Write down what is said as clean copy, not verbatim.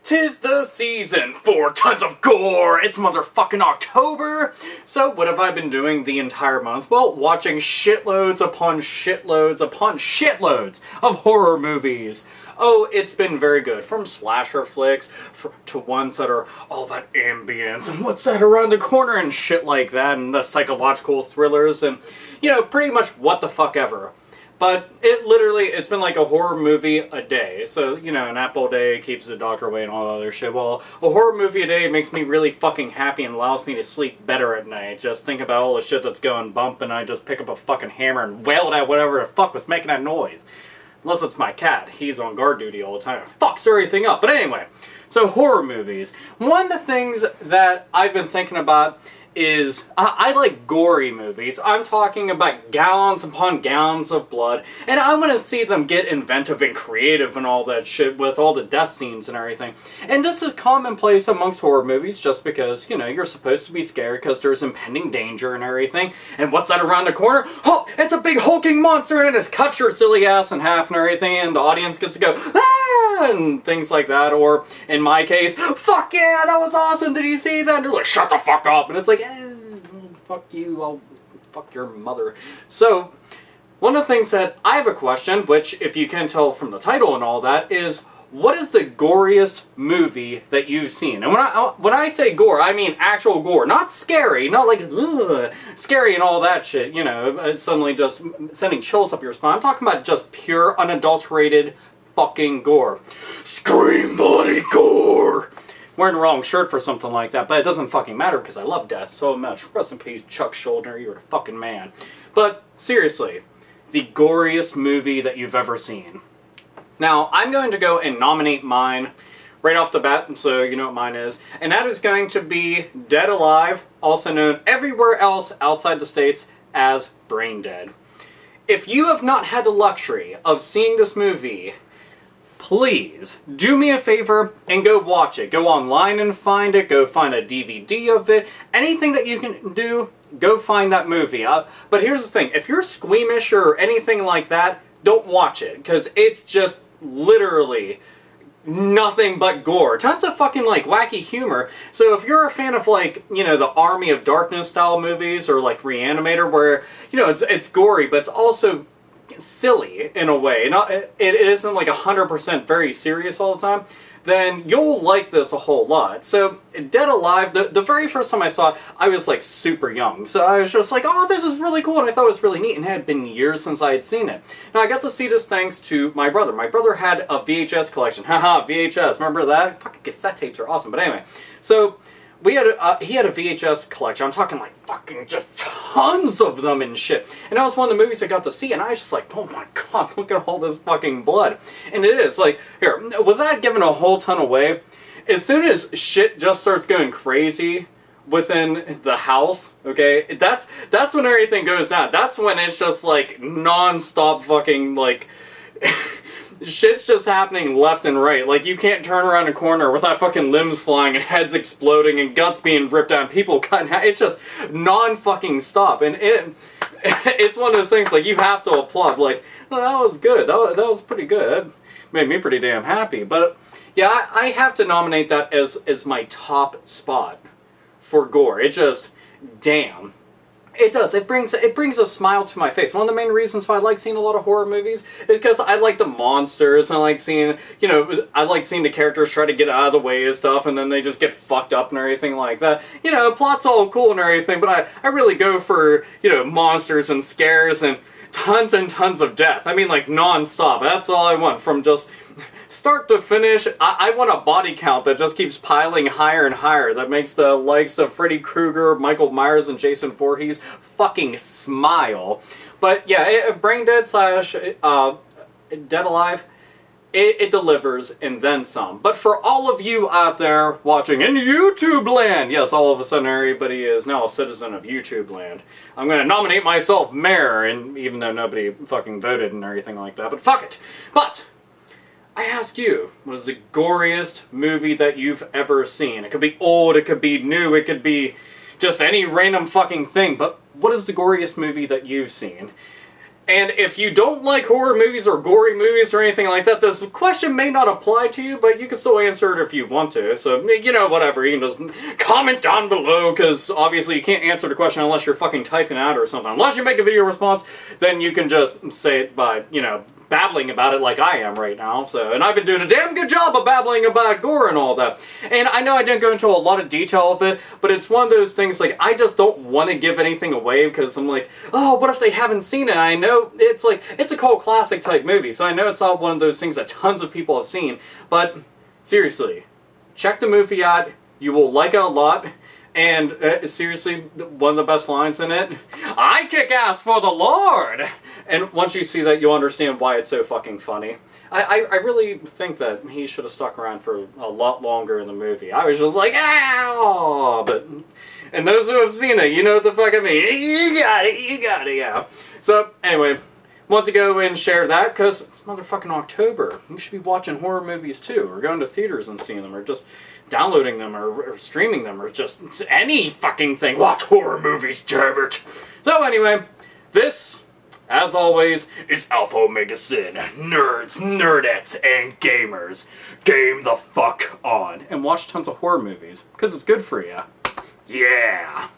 'Tis the season for tons of gore! It's motherfucking October! So what have I been doing the entire month? Well, watching shitloads upon shitloads upon shitloads of horror movies. Oh, it's been very good. From slasher flicks to ones that are all about ambience and what's that around the corner and shit like that, and the psychological thrillers and, you know, pretty much what the fuck ever. But it's been like a horror movie a day. So, you know, an apple a day keeps the doctor away and all that other shit. Well, a horror movie a day makes me really fucking happy and allows me to sleep better at night. Just think about all the shit that's going bump and I just pick up a fucking hammer and wail it at whatever the fuck was making that noise. Unless it's my cat. He's on guard duty all the time and fucks everything up. But anyway, so horror movies. One of the things that I've been thinking about is, I like gory movies. I'm talking about gallons upon gallons of blood, and I want to see them get inventive and creative and all that shit with all the death scenes and everything. And this is commonplace amongst horror movies just because, you know, you're supposed to be scared because there's impending danger and everything. And what's that around the corner? Oh, it's a big hulking monster and it's cut your silly ass in half and everything, and the audience gets to go, ah, and things like that. Or, in my case, fuck yeah, that was awesome, did you see that? And they're like, shut the fuck up, and it's like, fuck you, I'll fuck your mother. So, one of the things that I have a question, which if you can tell from the title and all that, is what is the goriest movie that you've seen? And when I say gore, I mean actual gore, not scary, not like ugh, scary and all that shit, you know, suddenly just sending chills up your spine. I'm talking about just pure, unadulterated fucking gore. Scream bloody gore! Wearing the wrong shirt for something like that, but it doesn't fucking matter because I love death so much. Rest in peace, Chuck Schuldiner, you're a fucking man. But, seriously, the goriest movie that you've ever seen. Now, I'm going to go and nominate mine right off the bat, so you know what mine is. And that is going to be Dead Alive, also known everywhere else outside the States as Brain Dead. If you have not had the luxury of seeing this movie, please do me a favor and go watch it. Go online and find it. Go find a DVD of it. Anything that you can do, go find that movie. But here's the thing. If you're squeamish or anything like that, don't watch it. Because it's just literally nothing but gore. Tons of fucking, like, wacky humor. So if you're a fan of, like, you know, the Army of Darkness style movies or, like, Reanimator where, you know, it's gory, but it's also silly in a way. It isn't like 100% very serious all the time, then you'll like this a whole lot. So, Dead Alive, the very first time I saw it, I was like super young. So I was just like, oh, this is really cool, and I thought it was really neat, and it had been years since I had seen it. Now, I got to see this thanks to my brother. My brother had a VHS collection. Haha, VHS, remember that? Fucking cassette tapes are awesome. But anyway, so he had a VHS collection. I'm talking like fucking just tons of them and shit. And that was one of the movies I got to see, and I was just like, oh my god, look at all this fucking blood. And it is, like, here, without giving a whole ton away, as soon as shit just starts going crazy within the house, okay, that's when everything goes down. That's when it's just like non-stop fucking, like, shit's just happening left and right. Like, you can't turn around a corner without fucking limbs flying and heads exploding and guts being ripped out and people cutting out. It's just non-fucking stop. And it's one of those things, like, you have to applaud. Like, oh, that was good. That was pretty good. That made me pretty damn happy. But, yeah, I have to nominate that as my top spot for gore. It just, damn. It does. It brings a smile to my face. One of the main reasons why I like seeing a lot of horror movies is because I like the monsters, and I like seeing, you know, I like seeing the characters try to get out of the way and stuff, and then they just get fucked up and everything like that. You know, plot's all cool and everything, but I really go for, you know, monsters and scares and tons of death. I mean, like, non-stop. That's all I want from just start to finish. I want a body count that just keeps piling higher and higher, that makes the likes of Freddy Krueger, Michael Myers, and Jason Voorhees fucking smile. But yeah, Brain Dead / Dead Alive, it delivers and then some. But for all of you out there watching in YouTube land, yes, all of a sudden everybody is now a citizen of YouTube land. I'm gonna nominate myself mayor, and even though nobody fucking voted and everything like that, but fuck it. But I ask you, what is the goriest movie that you've ever seen? It could be old, it could be new, it could be just any random fucking thing, but what is the goriest movie that you've seen? And if you don't like horror movies or gory movies or anything like that, this question may not apply to you, but you can still answer it if you want to. So, you know, whatever. You can just comment down below, because obviously you can't answer the question unless you're fucking typing out or something. Unless you make a video response, then you can just say it by, you know, babbling about it like I am right now. So, and I've been doing a damn good job of babbling about gore and all that. And I know I didn't go into a lot of detail of it, but it's one of those things, like, I just don't want to give anything away, because I'm like, oh, what if they haven't seen it? I know it's like, it's a cult classic type movie, so I know it's not one of those things that tons of people have seen, but seriously, check the movie out. You will like it a lot. And seriously, one of the best lines in it, I kick ass for the Lord! And once you see that, you'll understand why it's so fucking funny. I really think that he should have stuck around for a lot longer in the movie. I was just like, ow! But, and those who have seen it, you know what the fuck I mean. You got it, yeah. So, anyway, want to go and share that, because it's motherfucking October. You should be watching horror movies too, or going to theaters and seeing them, or just downloading them, or streaming them, or just any fucking thing. Watch horror movies, damn it! So anyway, this, as always, is Alpha Omega Sin. Nerds, nerdettes, and gamers. Game the fuck on. And watch tons of horror movies, because it's good for you. Yeah!